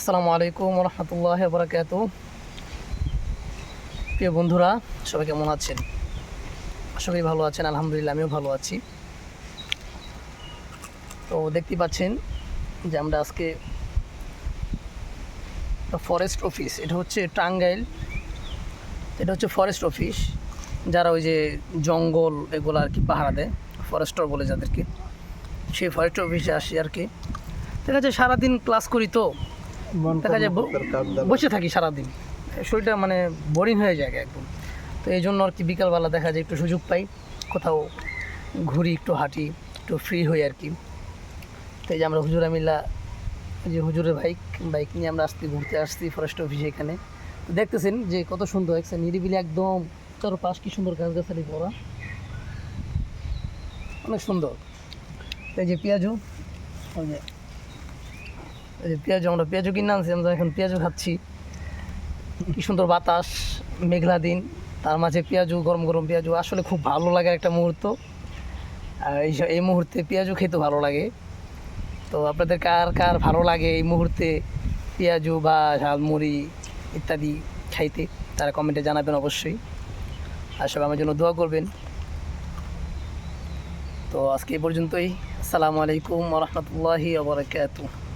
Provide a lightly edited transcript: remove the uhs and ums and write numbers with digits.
আসসালামু আলাইকুম রহমতুল্লাহ বরকাত। প্রিয় বন্ধুরা, সবাই কেমন আছেন? আশা করি ভালো আছেন। আলহামদুলিল্লাহ, আমিও ভালো আছি। তো দেখতে পাচ্ছেন যে আমরা আজকে ফরেস্ট অফিস, এটা হচ্ছে টাঙ্গাইল, এটা হচ্ছে ফরেস্ট অফিস, যারা ওই যে জঙ্গল এগুলো আর কি পাহারা দেয়, ফরেস্টর বলে যাদেরকে, সেই ফরেস্ট অফিসে আসি আর কি। দেখা যায় সারাদিন ক্লাস করি, তো দেখা যায় বসে থাকি সারাদিন, শরীরটা মানে বোরিং হয়ে যায় একদম। তো এই জন্য আর কি বিকালবেলা দেখা যায় একটু সুযোগ পাই, কোথাও ঘুরি, একটু হাঁটি, একটু ফ্রি হই আর কি। তো এই যে আমরা হুজুরা মিল্লা, যে হুজুরের বাইক নিয়ে আমরা ঘুরতে আসছি ফরেস্ট অফিসে। এখানে দেখতেছেন যে কত সুন্দর একটা নিরিবিলি, একদম চারপাশ কি সুন্দর গাছগাছালি ভরা, অনেক সুন্দর। এই যে পেঁয়াজু, ওই যে পেঁয়াজু, আমরা পেঁয়াজু কিনে আনছি, আমরা এখন পেঁয়াজু খাচ্ছি। কি সুন্দর বাতাস, মেঘলা দিন, তার মাঝে পেঁয়াজু, গরম গরম পেঁয়াজু, আসলে খুব ভালো লাগার একটা মুহূর্ত। আর এই মুহূর্তে পেঁয়াজু খেতে ভালো লাগে। তো আপনাদের কার কার ভালো লাগে এই মুহূর্তে পেঁয়াজু বা ঝালমুড়ি ইত্যাদি খাইতে, তারা কমেন্টে জানাবেন অবশ্যই। আর সবাই আমার জন্য দোয়া করবেন। তো আজকে এই পর্যন্তই। আসসালামু আলাইকুম ওয়া রাহমাতুল্লাহি ওয়া বারাকাতুহু।